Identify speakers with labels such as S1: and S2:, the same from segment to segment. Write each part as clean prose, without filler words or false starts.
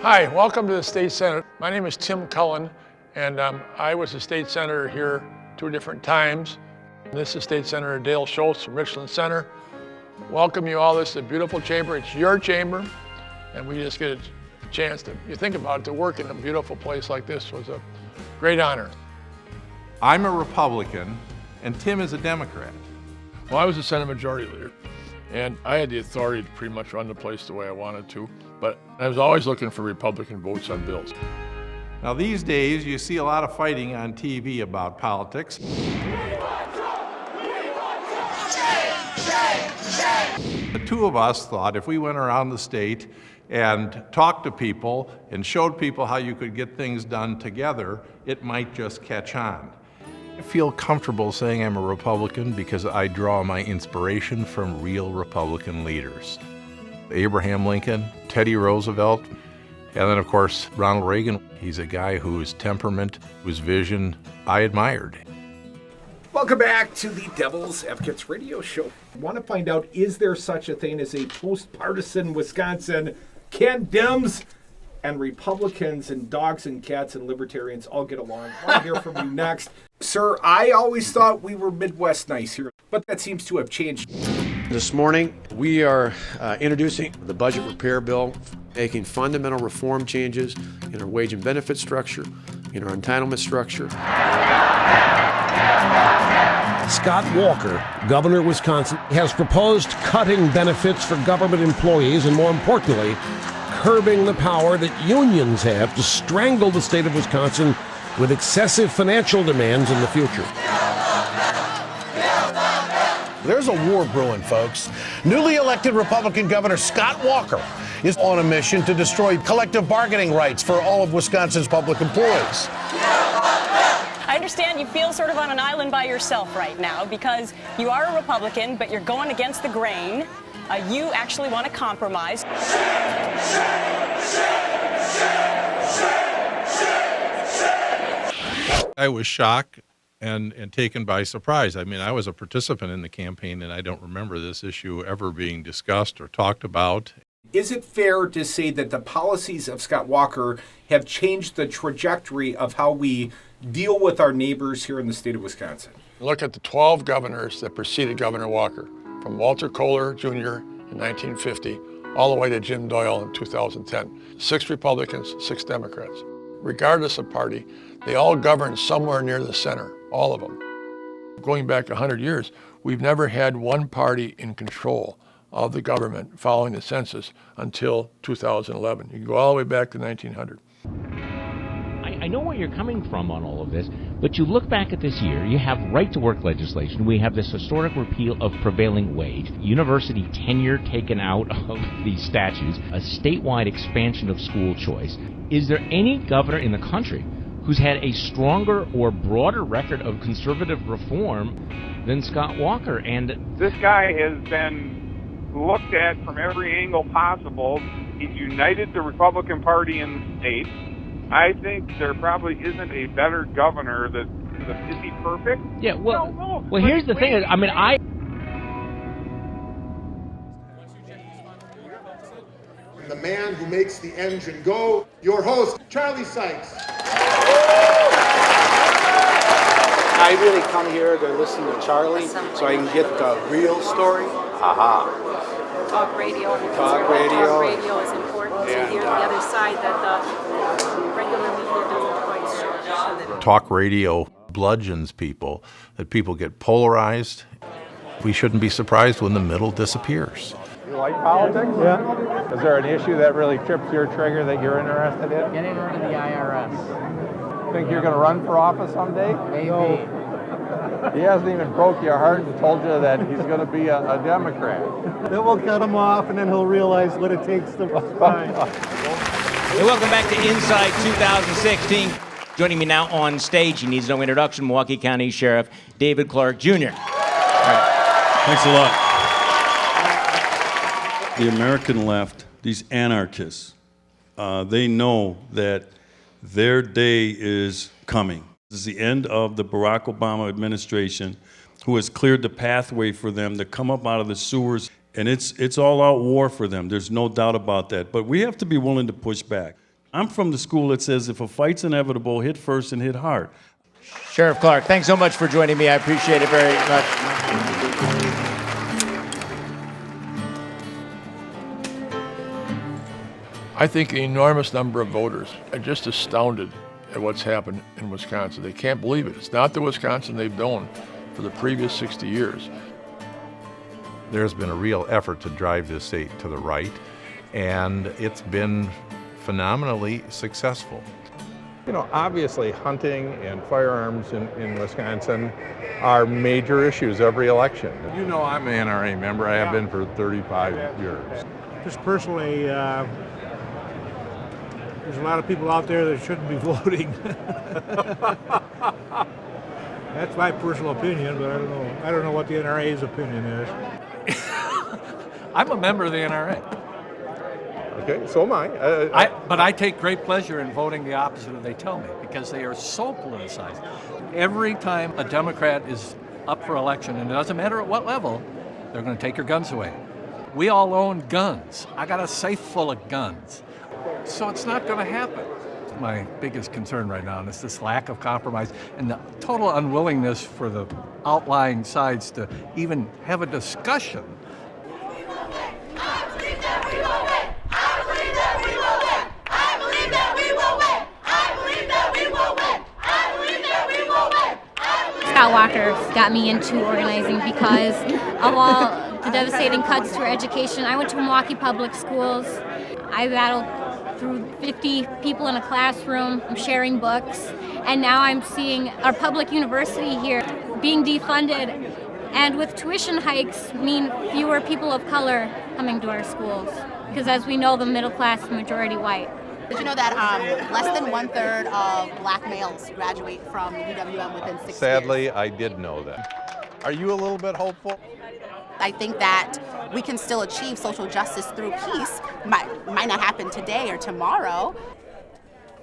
S1: Hi, welcome to the State Senate. My name is Tim Cullen, and I was a state senator here 2 different times. This is State Senator Dale Schultz from Richland Center. Welcome you all. This is a beautiful chamber. It's your chamber, and we just get a chance to, you think about it, to work in a beautiful place like this was a great honor.
S2: I'm a Republican, and Tim is a Democrat.
S1: Well, I was the Senate Majority Leader, and I had the authority to pretty much run the place the way I wanted to, but I was always looking for Republican votes on bills.
S2: Now these days, you see a lot of fighting on TV about politics. The two of us thought if we went around the state and talked to people and showed people how you could get things done together, it might just catch on. I feel comfortable saying I'm a Republican because I draw my inspiration from real Republican leaders. Abraham Lincoln, Teddy Roosevelt, and then of course Ronald Reagan. He's a guy whose temperament, whose vision I admired.
S3: Welcome back to the Devil's Advocates Radio Show. I want to find out, is there such a thing as a post-partisan Wisconsin? Can Dems and Republicans and dogs and cats and libertarians all get along? I want to hear from you next. Sir, I always thought we were Midwest nice here, but that seems to have changed.
S4: This morning, we are introducing the budget repair bill, making fundamental reform changes in our wage and benefit structure, in our entitlement structure.
S5: Scott Walker, governor of Wisconsin, has proposed cutting benefits for government employees and, more importantly, curbing the power that unions have to strangle the state of Wisconsin with excessive financial demands in the future.
S6: There's a war brewing, folks. Newly elected Republican Governor Scott Walker is on a mission to destroy collective bargaining rights for all of Wisconsin's public employees.
S7: I understand you feel sort of on an island by yourself right now because you are a Republican, but you're going against the grain. You actually want to compromise.
S2: I was shocked and taken by surprise. I mean, I was a participant in the campaign, and I don't remember this issue ever being discussed or talked about.
S3: Is it fair to say that the policies of Scott Walker have changed the trajectory of how we deal with our neighbors here in the state of Wisconsin?
S1: Look at the 12 governors that preceded Governor Walker, from Walter Kohler Jr. in 1950 all the way to Jim Doyle in 2010. 6 Republicans, 6 Democrats. Regardless of party, they all governed somewhere near the center, all of them. Going back 100 years, we've never had one party in control of the government following the census until 2011. You can go all the way back to 1900.
S8: I know where you're coming from on all of this, but you look back at this year, you have right-to-work legislation, we have this historic repeal of prevailing wage, university tenure taken out of these statutes, a statewide expansion of school choice. Is there any governor in the country who's had a stronger or broader record of conservative reform than Scott Walker? And
S9: this guy has been looked at from every angle possible. He's united the Republican Party in the state. I think there probably isn't a better governor is he perfect?
S8: Yeah, well,
S9: no.
S8: Well, here's the thing. I mean,
S10: The man who makes the engine go, your host, Charlie Sykes.
S11: I really come here to listen to Charlie so I can get the real story.
S12: Talk radio and
S11: Talk radio.
S12: Talk radio is important to hear the other side that the regular media doesn't quite show.
S2: Talk radio bludgeons people, that people get polarized. We shouldn't be surprised when the middle disappears.
S13: You like politics? Yeah. Is there an issue that really trips your trigger that you're interested in?
S14: Getting rid of the IRS.
S13: Think you're going to run for office someday?
S14: Maybe.
S13: No. He hasn't even broke your heart and told you that he's going to be a Democrat.
S15: Then we'll cut him off, and then he'll realize what it takes to find.
S16: Hey, welcome back to Inside 2016. Joining me now on stage, he needs no introduction, Milwaukee County Sheriff David Clark Jr.
S17: Thanks a lot. The American left, these anarchists, they know that their day is coming. This is the end of the Barack Obama administration, who has cleared the pathway for them to come up out of the sewers, and it's all-out war for them. There's no doubt about that. But we have to be willing to push back. I'm from the school that says if a fight's inevitable, hit first and hit hard.
S16: Sheriff Clark, thanks so much for joining me. I appreciate it very much.
S1: I think an enormous number of voters are just astounded at what's happened in Wisconsin. They can't believe it. It's not the Wisconsin they've known for the previous 60 years.
S2: There's been a real effort to drive this state to the right, and it's been phenomenally successful. You know, obviously hunting and firearms in Wisconsin are major issues every election. You know, I'm an NRA member. I have been for 35 years.
S15: Just personally, there's a lot of people out there that shouldn't be voting. That's my personal opinion, but I don't know what the NRA's opinion is.
S18: I'm a member of the NRA.
S2: Okay, so am I.
S18: But I take great pleasure in voting the opposite of what they tell me because they are so politicized. Every time a Democrat is up for election, and it doesn't matter at what level, they're going to take your guns away. We all own guns. I got a safe full of guns. So it's not going to happen. My biggest concern right now is this lack of compromise and the total unwillingness for the outlying sides to even have a discussion.
S19: Scott Walker got me into organizing because of all the devastating cuts to our education. I went to Milwaukee Public Schools. I battled through 50 people in a classroom, sharing books, and now I'm seeing our public university here being defunded, and with tuition hikes mean fewer people of color coming to our schools, because as we know, the middle class is majority white.
S20: Did you know that less than 1/3 of black males graduate from UWM within 6 years?
S2: Sadly, I did know that. Are you a little bit hopeful?
S20: I think that we can still achieve social justice through peace. Might not happen today or tomorrow.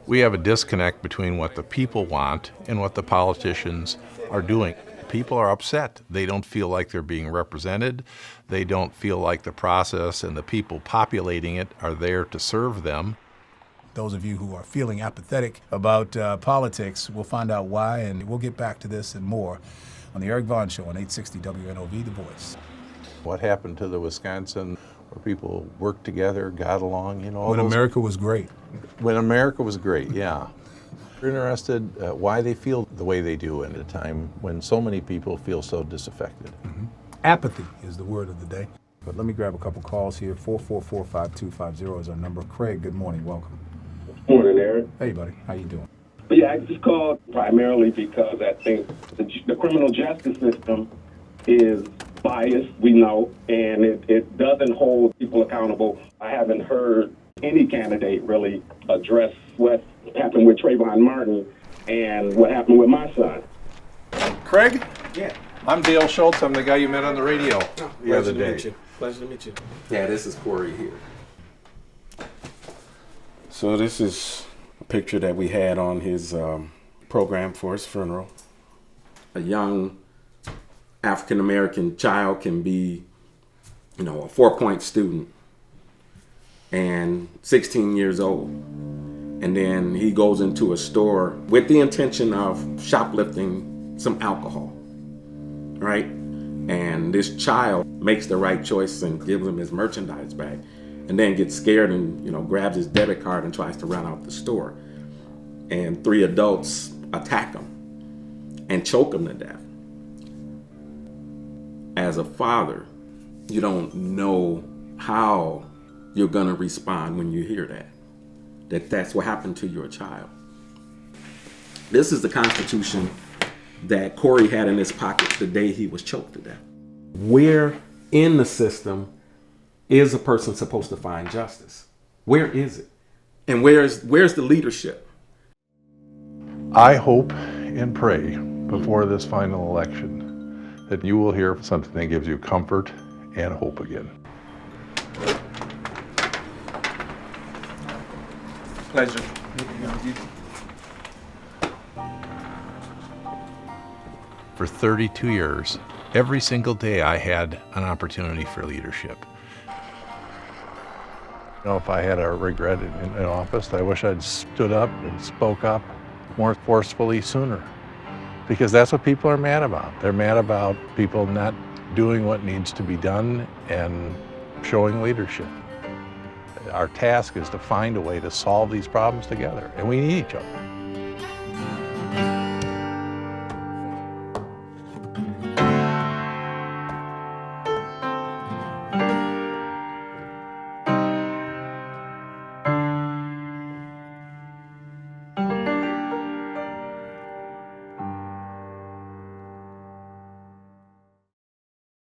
S2: We have a disconnect between what the people want and what the politicians are doing. People are upset. They don't feel like they're being represented. They don't feel like the process and the people populating it are there to serve them.
S21: Those of you who are feeling apathetic about politics, we'll find out why, and we'll get back to this and more on the Eric Vaughn Show on 860 WNOV, The Voice.
S2: What happened to the Wisconsin where people worked together, got along, you know?
S21: When America was great.
S2: When America was great, yeah. We're interested why they feel the way they do at a time when so many people feel so disaffected.
S21: Mm-hmm. Apathy is the word of the day. But let me grab a couple calls here. 444-5250 is our number. Craig, good morning. Welcome.
S22: Morning, Eric.
S21: Hey, buddy. How you doing?
S22: Yeah, I just called primarily because I think the criminal justice system is biased, we know, and it doesn't hold people accountable. I haven't heard any candidate really address what happened with Trayvon Martin and what happened with my son.
S2: Craig?
S22: Yeah.
S2: I'm Dale Schultz. I'm the guy you met on the radio the other day.
S22: Pleasure to meet you.
S2: Yeah, this is Corey here.
S22: So this is a picture that we had on his program for his funeral. A young African-American child can be, a 4-point student and 16 years old. And then he goes into a store with the intention of shoplifting some alcohol, right? And this child makes the right choice and gives him his merchandise back, and then gets scared and grabs his debit card and tries to run out the store. And 3 adults attack him and choke him to death. As a father, you don't know how you're gonna respond when you hear that's what happened to your child. This is the Constitution that Corey had in his pocket the day he was choked to death. Where in the system is a person supposed to find justice? Where is it? And where's the leadership?
S2: I hope and pray before this final election that you will hear something that gives you comfort and hope again.
S18: Pleasure.
S2: For 32 years, every single day I had an opportunity for leadership.
S13: If I had a regret in office, I wish I'd stood up and spoke up more forcefully sooner. Because that's what people are mad about. They're mad about people not doing what needs to be done and showing leadership. Our task is to find a way to solve these problems together, and we need each other.